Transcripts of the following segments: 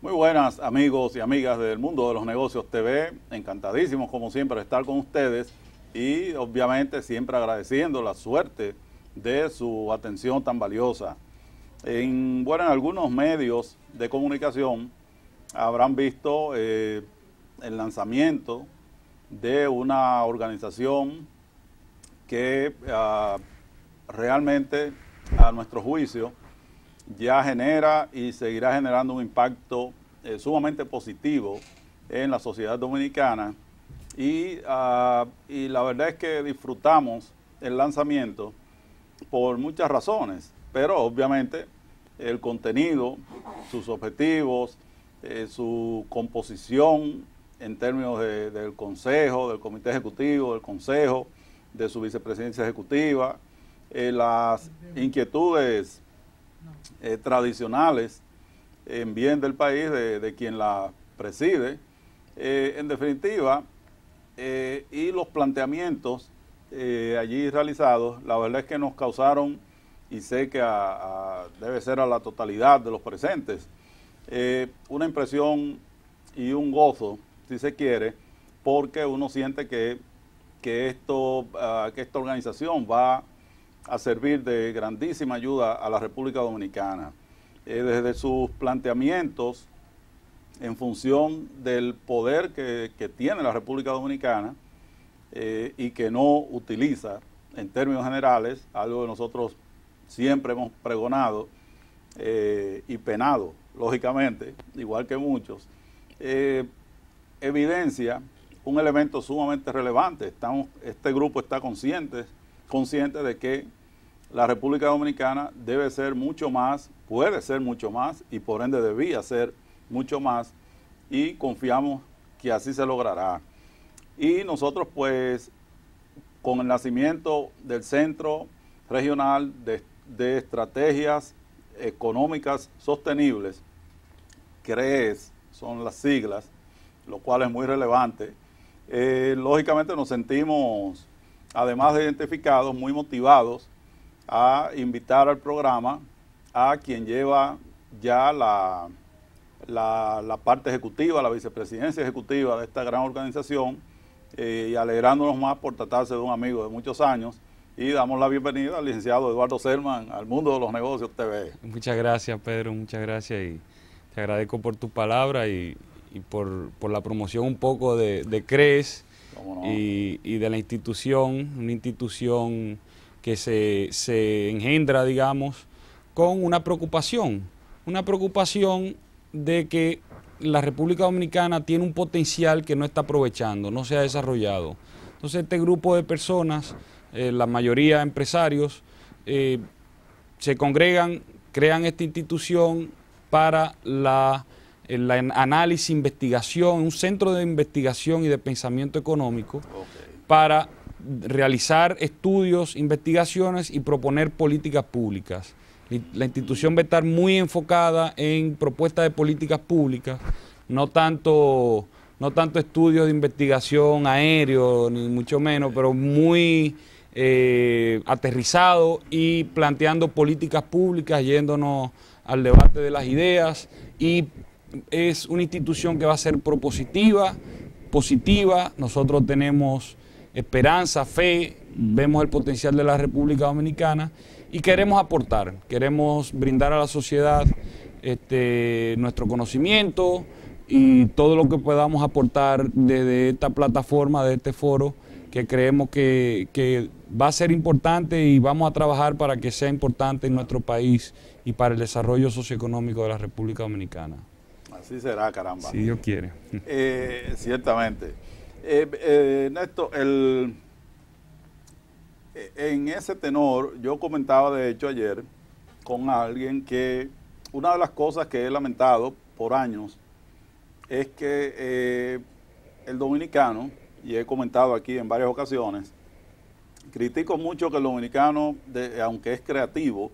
Muy buenas amigos y amigas del Mundo de los Negocios TV, encantadísimos como siempre de estar con ustedes y obviamente siempre agradeciendo la suerte de su atención tan valiosa. En algunos medios de comunicación habrán visto el lanzamiento de una organización que realmente a nuestro juicio ya genera y seguirá generando un impacto sumamente positivo en la sociedad dominicana y la verdad es que disfrutamos el lanzamiento por muchas razones, pero obviamente el contenido, sus objetivos, su composición en términos del consejo, del comité ejecutivo, del consejo, de su vicepresidencia ejecutiva, las inquietudes tradicionales en bien del país de quien la preside, en definitiva, y los planteamientos allí realizados, la verdad es que nos causaron, y sé que debe ser a la totalidad de los presentes, una impresión y un gozo, si se quiere, porque uno siente que esta organización va a servir de grandísima ayuda a la República Dominicana. Desde sus planteamientos en función del poder que tiene la República Dominicana y que no utiliza en términos generales, algo que nosotros siempre hemos pregonado y penado, lógicamente, igual que muchos, evidencia un elemento sumamente relevante. Este grupo está consciente de que la República Dominicana debe ser mucho más, puede ser mucho más y por ende debía ser mucho más y confiamos que así se logrará. Y nosotros pues con el nacimiento del Centro Regional de Estrategias Económicas Sostenibles, CREES son las siglas, lo cual es muy relevante, lógicamente nos sentimos, además de identificados, muy motivados a invitar al programa a quien lleva ya la parte ejecutiva, la vicepresidencia ejecutiva de esta gran organización, y alegrándonos más por tratarse de un amigo de muchos años, y damos la bienvenida al licenciado Eduardo Selman al Mundo de los Negocios TV. Muchas gracias, Pedro, muchas gracias, y te agradezco por tu palabra y por la promoción un poco de CREES y de la institución, una institución que se engendra, digamos, con una preocupación de que la República Dominicana tiene un potencial que no está aprovechando, no se ha desarrollado. Entonces este grupo de personas, la mayoría empresarios, se congregan, crean esta institución para el análisis, investigación, un centro de investigación y de pensamiento económico, para realizar estudios, investigaciones y proponer políticas públicas. La institución va a estar muy enfocada en propuestas de políticas públicas, no tanto estudios de investigación aéreo, ni mucho menos, pero muy aterrizado y planteando políticas públicas, yéndonos al debate de las ideas, y es una institución que va a ser propositiva, positiva. Nosotros tenemos esperanza, fe, vemos el potencial de la República Dominicana y queremos aportar, queremos brindar a la sociedad nuestro conocimiento y todo lo que podamos aportar desde esta plataforma, de este foro, que creemos que va a ser importante y vamos a trabajar para que sea importante en nuestro país y para el desarrollo socioeconómico de la República Dominicana. Así será, caramba. Si Dios quiere. Ciertamente. Néstor, en ese tenor, yo comentaba de hecho ayer con alguien que una de las cosas que he lamentado por años es que el dominicano, y he comentado aquí en varias ocasiones, critico mucho que el dominicano, aunque es creativo,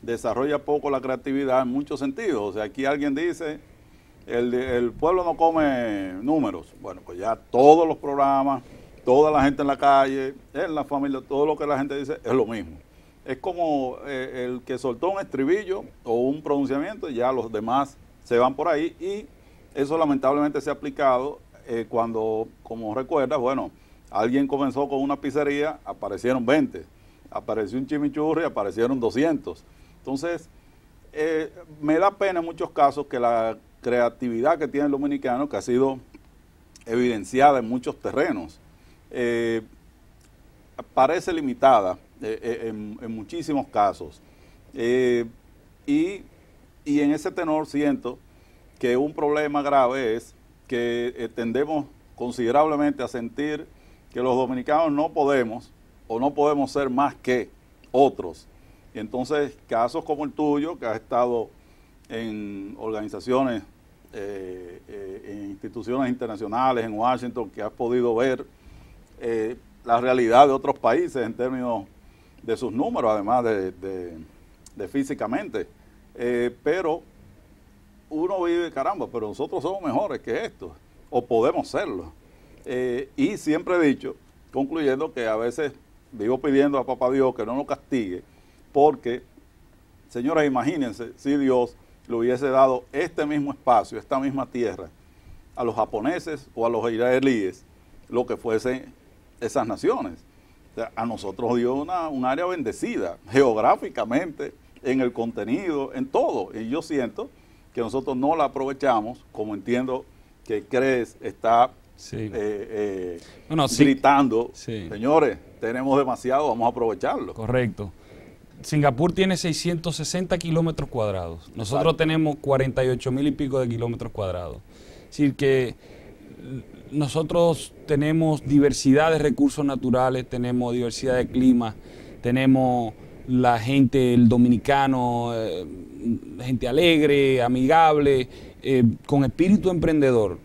desarrolla poco la creatividad en muchos sentidos. O sea, aquí alguien dice, el pueblo no come números. Bueno, pues ya todos los programas, toda la gente en la calle, en la familia, todo lo que la gente dice es lo mismo. Es como el que soltó un estribillo o un pronunciamiento y ya los demás se van por ahí, y eso lamentablemente se ha aplicado cuando, como recuerdas, bueno, alguien comenzó con una pizzería, aparecieron 20, apareció un chimichurri, aparecieron 200. Entonces, me da pena en muchos casos que la creatividad que tiene el dominicano, que ha sido evidenciada en muchos terrenos, parece limitada en muchísimos casos. Y en ese tenor siento que un problema grave es que tendemos considerablemente a sentir que los dominicanos no podemos o no podemos ser más que otros. Y entonces casos como el tuyo, que has estado en organizaciones, en instituciones internacionales, en Washington, que has podido ver la realidad de otros países en términos de sus números, además de físicamente. Pero uno vive, caramba, pero nosotros somos mejores que esto, o podemos serlo. Y siempre he dicho, concluyendo, que a veces vivo pidiendo a Papá Dios que no nos castigue, porque, señores, imagínense si Dios le hubiese dado este mismo espacio, esta misma tierra, a los japoneses o a los israelíes, lo que fuesen esas naciones. O sea, a nosotros dio un área bendecida, geográficamente, en el contenido, en todo. Y yo siento que nosotros no la aprovechamos, como entiendo que CRES está gritando, señores, tenemos demasiado, vamos a aprovecharlo. Correcto. Singapur tiene 660 kilómetros cuadrados. Nosotros tenemos 48,000 y pico de kilómetros cuadrados. Es decir, que nosotros tenemos diversidad de recursos naturales, tenemos diversidad de clima, tenemos la gente, el dominicano, gente alegre, amigable, con espíritu emprendedor,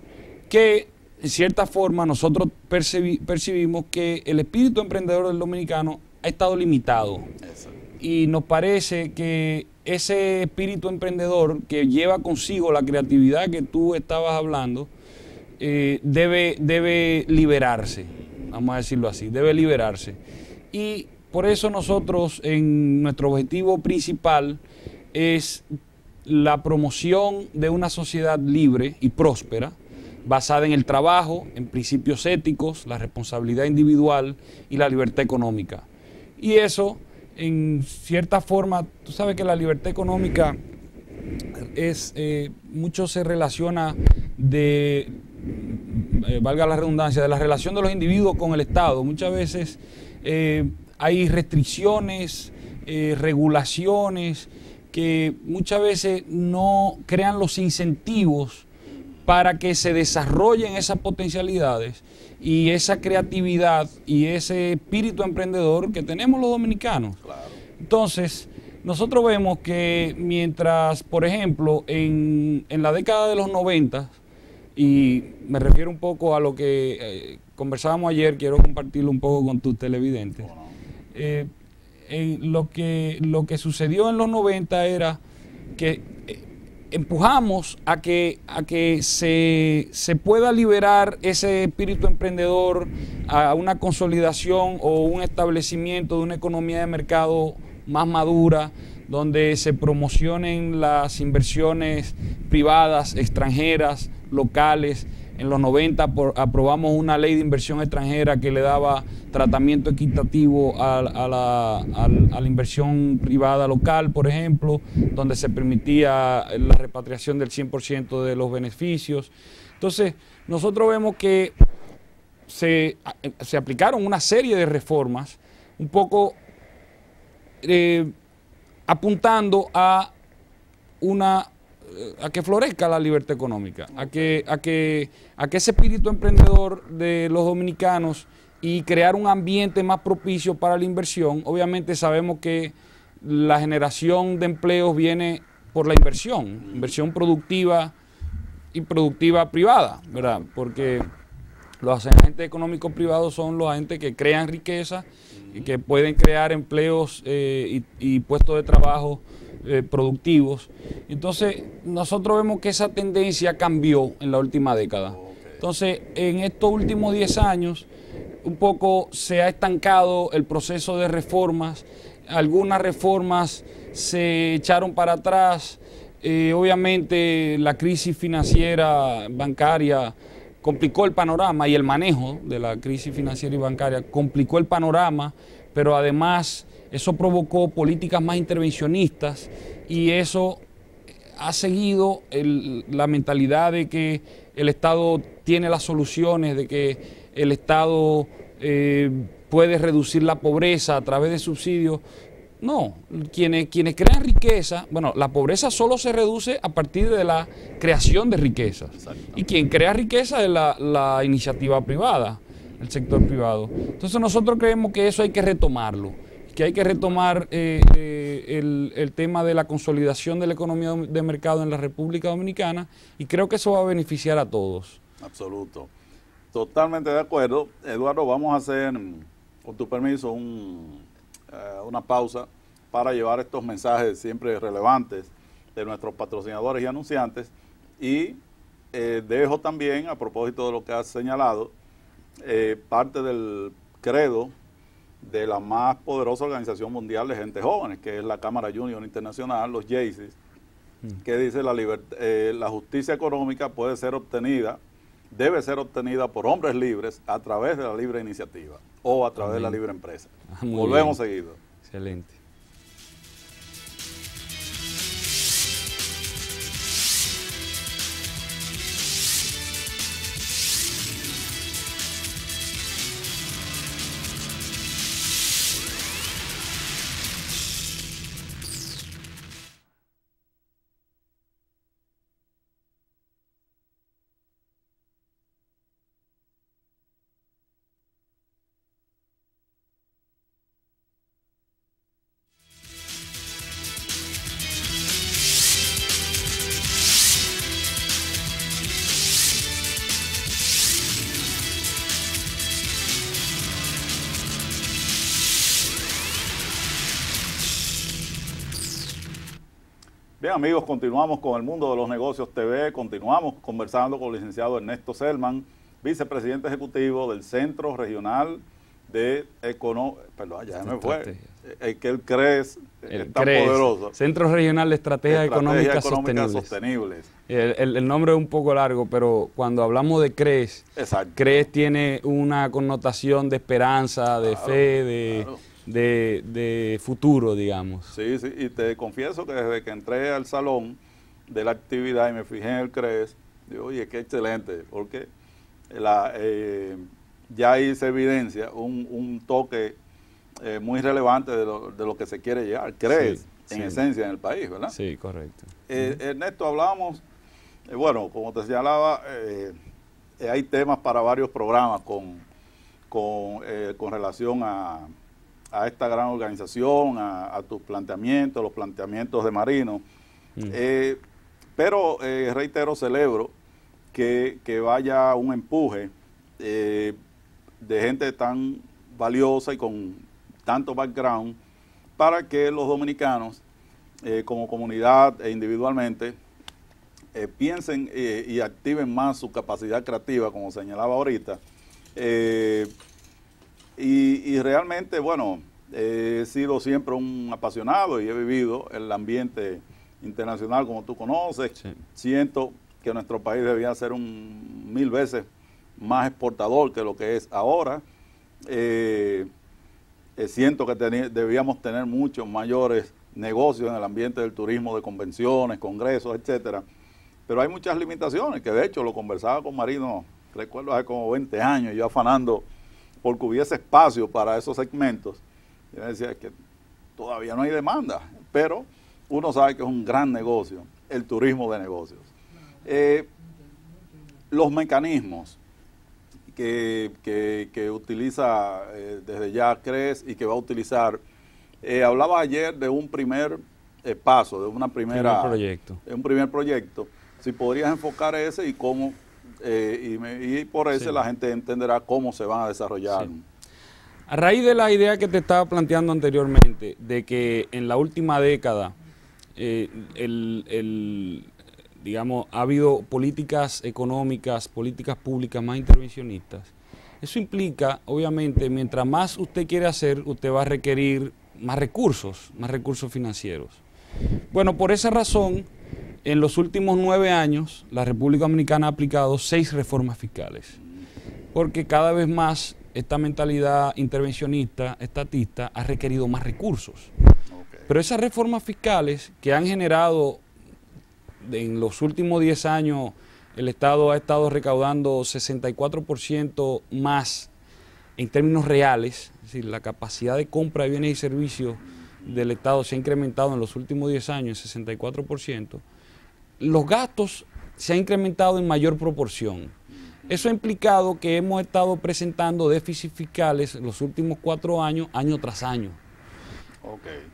que en cierta forma nosotros percibimos que el espíritu emprendedor del dominicano ha estado limitado. Y nos parece que ese espíritu emprendedor que lleva consigo la creatividad que tú estabas hablando, debe liberarse, vamos a decirlo así, debe liberarse. Y por eso nosotros, en nuestro objetivo principal es la promoción de una sociedad libre y próspera, basada en el trabajo, en principios éticos, la responsabilidad individual y la libertad económica. Y eso, en cierta forma, tú sabes que la libertad económica es, mucho se relaciona valga la redundancia, de la relación de los individuos con el Estado. Muchas veces hay restricciones, regulaciones que muchas veces no crean los incentivos para que se desarrollen esas potencialidades y esa creatividad y ese espíritu emprendedor que tenemos los dominicanos. Claro. Entonces, nosotros vemos que mientras, por ejemplo, en la década de los 90, y me refiero un poco a lo que conversábamos ayer, quiero compartirlo un poco con tus televidentes. Lo que sucedió en los 90 era que empujamos a que se pueda liberar ese espíritu emprendedor a una consolidación o un establecimiento de una economía de mercado más madura, donde se promocionen las inversiones privadas, extranjeras, locales. En los 90 aprobamos una ley de inversión extranjera que le daba tratamiento equitativo a la inversión privada local, por ejemplo, donde se permitía la repatriación del 100% de los beneficios. Entonces, nosotros vemos que se aplicaron una serie de reformas, un poco apuntando a que florezca la libertad económica, a que ese espíritu emprendedor de los dominicanos y crear un ambiente más propicio para la inversión. Obviamente sabemos que la generación de empleos viene por la inversión productiva y productiva privada, ¿verdad? Porque los agentes económicos privados son los agentes que crean riqueza y que pueden crear empleos y puestos de trabajo productivos. Entonces, nosotros vemos que esa tendencia cambió en la última década. Entonces, en estos últimos 10 años, un poco se ha estancado el proceso de reformas. Algunas reformas se echaron para atrás Obviamente la crisis financiera bancaria complicó el panorama y el manejo de la crisis financiera y bancaria complicó el panorama, pero además eso provocó políticas más intervencionistas y eso ha seguido la mentalidad de que el Estado tiene las soluciones, de que el Estado puede reducir la pobreza a través de subsidios. No, quienes crean riqueza, bueno, la pobreza solo se reduce a partir de la creación de riquezas. Y quien crea riqueza es la iniciativa privada, el sector privado. Entonces nosotros creemos que eso hay que retomarlo, que hay que retomar el tema de la consolidación de la economía de mercado en la República Dominicana y creo que eso va a beneficiar a todos. Absoluto. Totalmente de acuerdo. Eduardo, vamos a hacer, con tu permiso, una pausa para llevar estos mensajes siempre relevantes de nuestros patrocinadores y anunciantes y dejo también, a propósito de lo que has señalado, parte del credo de la más poderosa organización mundial de gente jóvenes, que es la Cámara Junior Internacional, los JAYCES, que dice la justicia económica puede ser obtenida, debe ser obtenida por hombres libres a través de la libre iniciativa o a través de la libre empresa. Volvemos seguido. Excelente. Bien, amigos, continuamos con el Mundo de los Negocios TV, continuamos conversando con el licenciado Ernesto Selman, vicepresidente ejecutivo del Centro Regional de Economía, perdón, ya me fue, que el CRES es tan poderoso. Centro Regional de Estrategias Económicas Sostenibles. El nombre es un poco largo, pero cuando hablamos de CRES, CRES tiene una connotación de esperanza, de fe, de futuro, digamos. Sí, sí, y te confieso que desde que entré al salón de la actividad y me fijé en el CRES, digo, oye, qué excelente, porque ya ahí se evidencia un toque muy relevante de lo que se quiere llegar. CRES, en esencia, en el país, ¿verdad? Sí, correcto. Ernesto, hablábamos, bueno, como te señalaba, hay temas para varios programas con relación a esta gran organización, a tus planteamientos, los planteamientos de Marino. Pero reitero, celebro que vaya un empuje de gente tan valiosa y con tanto background para que los dominicanos, como comunidad e individualmente, piensen y activen más su capacidad creativa, como señalaba ahorita. Y realmente, bueno, he sido siempre un apasionado y he vivido el ambiente internacional como tú conoces. Sí. Siento que nuestro país debía ser 1000 veces más exportador que lo que es ahora. Siento que debíamos tener muchos mayores negocios en el ambiente del turismo, de convenciones, congresos, etcétera. Pero hay muchas limitaciones, que de hecho lo conversaba con Marino, recuerdo hace como 20 años, yo afanando porque hubiese espacio para esos segmentos. Yo decía que todavía no hay demanda, pero uno sabe que es un gran negocio, el turismo de negocios. Los mecanismos que utiliza desde ya CRES y que va a utilizar, hablaba ayer de un primer paso, de un primer proyecto. Si podrías enfocar ese y cómo, y por ese la gente entenderá cómo se van a desarrollar. Sí. A raíz de la idea que te estaba planteando anteriormente, de que en la última década, digamos, ha habido políticas económicas, políticas públicas más intervencionistas, eso implica, obviamente, mientras más usted quiere hacer, usted va a requerir más recursos financieros. Bueno, por esa razón, en los últimos 9 años, la República Dominicana ha aplicado 6 reformas fiscales, porque cada vez más esta mentalidad intervencionista, estatista, ha requerido más recursos. Pero esas reformas fiscales que han generado, en los últimos 10 años, el Estado ha estado recaudando 64% más en términos reales, es decir, la capacidad de compra de bienes y servicios del Estado se ha incrementado en los últimos 10 años en 64%, los gastos se han incrementado en mayor proporción. Eso ha implicado que hemos estado presentando déficits fiscales en los últimos 4 años, año tras año.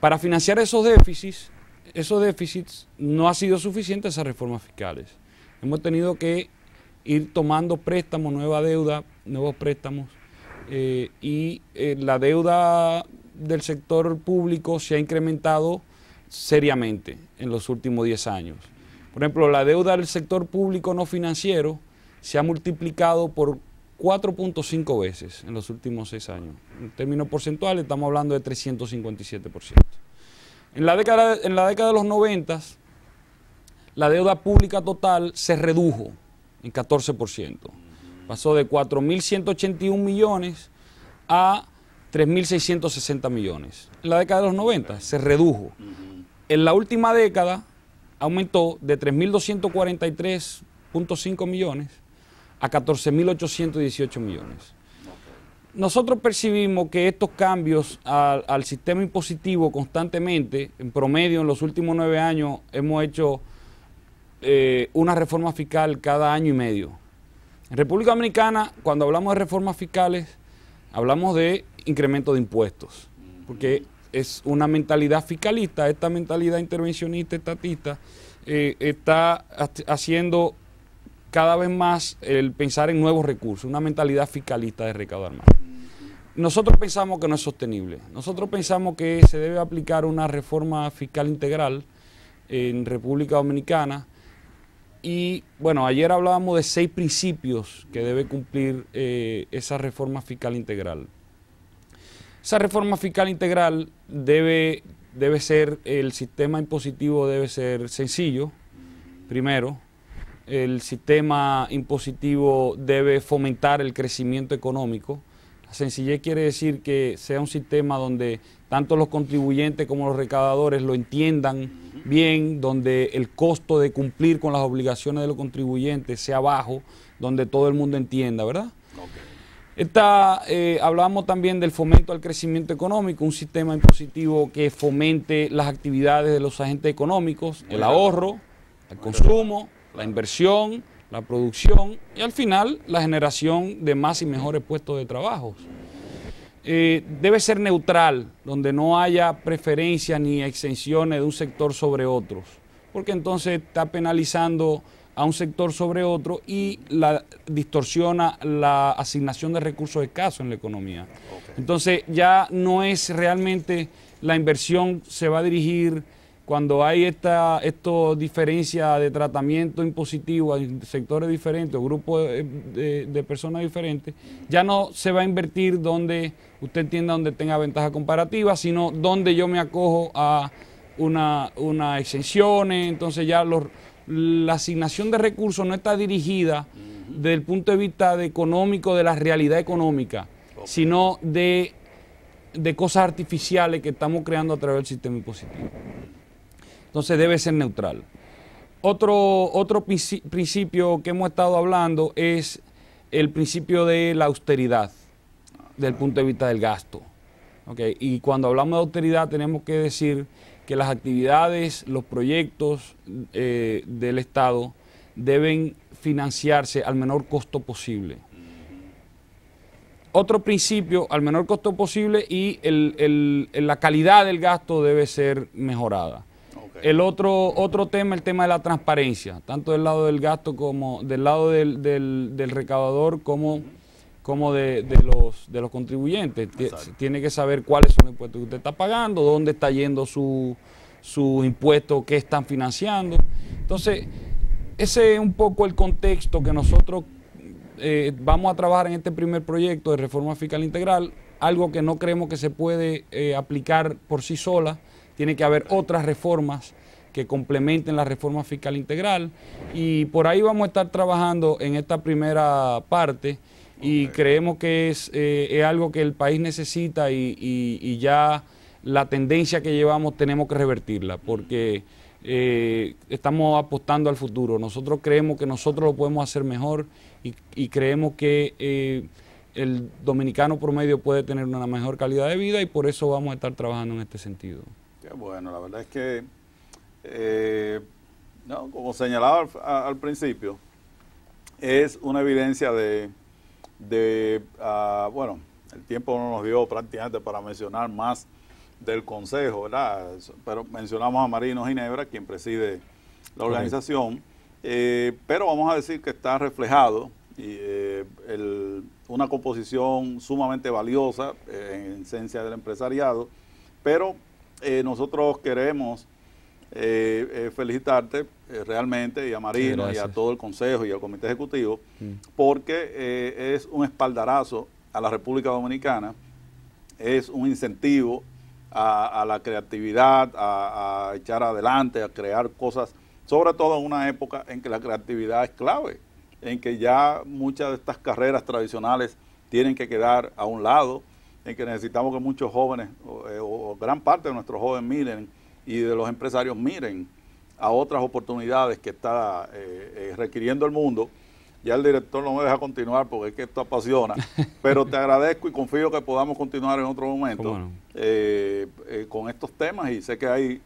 Para financiar esos déficits no ha sido suficiente esas reformas fiscales. Hemos tenido que ir tomando préstamos, nueva deuda, nuevos préstamos, y la deuda del sector público se ha incrementado seriamente en los últimos 10 años. Por ejemplo, la deuda del sector público no financiero se ha multiplicado por 4.5 veces en los últimos 6 años. En términos porcentuales estamos hablando de 357%. En la década de los 90, la deuda pública total se redujo en 14%. Pasó de 4.181 millones a 3.660 millones. En la década de los 90 se redujo. En la última década aumentó de 3.243.5 millones a 14.818 millones. Nosotros percibimos que estos cambios al sistema impositivo constantemente, en promedio en los últimos 9 años, hemos hecho una reforma fiscal cada año y medio. En República Dominicana, cuando hablamos de reformas fiscales, hablamos de incremento de impuestos, porque es una mentalidad fiscalista, esta mentalidad intervencionista, estatista, está haciendo cada vez más el pensar en nuevos recursos, una mentalidad fiscalista de recaudar más. Nosotros pensamos que no es sostenible. Nosotros pensamos que se debe aplicar una reforma fiscal integral en República Dominicana. Y bueno, ayer hablábamos de 6 principios que debe cumplir esa reforma fiscal integral. Esa reforma fiscal integral debe ser, el sistema impositivo debe ser sencillo, primero. El sistema impositivo debe fomentar el crecimiento económico. La sencillez quiere decir que sea un sistema donde tanto los contribuyentes como los recaudadores lo entiendan bien, donde el costo de cumplir con las obligaciones de los contribuyentes sea bajo, donde todo el mundo entienda, ¿verdad? Hablamos también del fomento al crecimiento económico, un sistema impositivo que fomente las actividades de los agentes económicos, el ahorro, el consumo, la inversión, la producción y al final la generación de más y mejores puestos de trabajo. Debe ser neutral, donde no haya preferencias ni exenciones de un sector sobre otros, porque entonces está penalizando a un sector sobre otro y distorsiona la asignación de recursos escasos en la economía. Entonces ya no es realmente la inversión, se va a dirigir. Cuando hay esta diferencia de tratamiento impositivo en sectores diferentes o grupos de personas diferentes, ya no se va a invertir donde usted entienda donde tenga ventaja comparativa, sino donde yo me acojo a una exenciones. Entonces ya la asignación de recursos no está dirigida desde el punto de vista económico, de la realidad económica, sino de cosas artificiales que estamos creando a través del sistema impositivo. Entonces debe ser neutral. Otro principio que hemos estado hablando es el principio de la austeridad, desde el punto de vista del gasto. Y cuando hablamos de austeridad tenemos que decir que las actividades, los proyectos del Estado deben financiarse al menor costo posible. Otro principio, al menor costo posible, y la calidad del gasto debe ser mejorada. El otro tema, el tema de la transparencia, tanto del lado del gasto como del lado del recaudador como de los contribuyentes. Tiene que saber cuáles son los impuestos que usted está pagando, dónde está yendo su impuesto, qué están financiando. Entonces, ese es un poco el contexto que nosotros vamos a trabajar en este primer proyecto de reforma fiscal integral, algo que no creemos que se puede aplicar por sí sola. Tiene que haber otras reformas que complementen la reforma fiscal integral, y por ahí vamos a estar trabajando en esta primera parte, y creemos que es algo que el país necesita, y ya la tendencia que llevamos tenemos que revertirla, porque estamos apostando al futuro. Nosotros creemos que nosotros lo podemos hacer mejor, y creemos que el dominicano promedio puede tener una mejor calidad de vida, y por eso vamos a estar trabajando en este sentido. Qué bueno, la verdad es que, no, como señalaba al principio, es una evidencia bueno, el tiempo no nos dio prácticamente para mencionar más del Consejo, ¿verdad? Pero mencionamos a Marino Ginebra, quien preside la organización, pero vamos a decir que está reflejado una composición sumamente valiosa en esencia del empresariado, pero nosotros queremos felicitarte realmente, y a Marino y a todo el Consejo y al Comité Ejecutivo, porque es un espaldarazo a la República Dominicana, es un incentivo a la creatividad, a echar adelante, a crear cosas, sobre todo en una época en que la creatividad es clave, en que ya muchas de estas carreras tradicionales tienen que quedar a un lado, en que necesitamos que muchos jóvenes, o gran parte de nuestros jóvenes miren, y de los empresarios miren a otras oportunidades que está requiriendo el mundo. Ya el director no me deja continuar porque es que esto apasiona, pero te agradezco y confío que podamos continuar en otro momento con estos temas, y sé que hay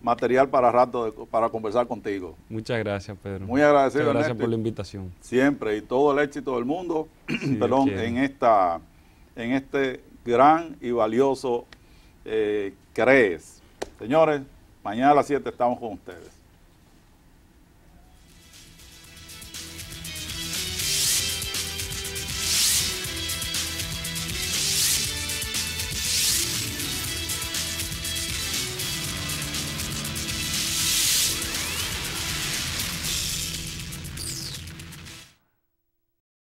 material para rato para conversar contigo. Muchas gracias, Pedro. Muy agradecido. Muchas gracias por la invitación. Siempre, y todo el éxito del mundo, Sí, perdón, en este gran y valioso CREES. Señores, mañana a las 7 estamos con ustedes.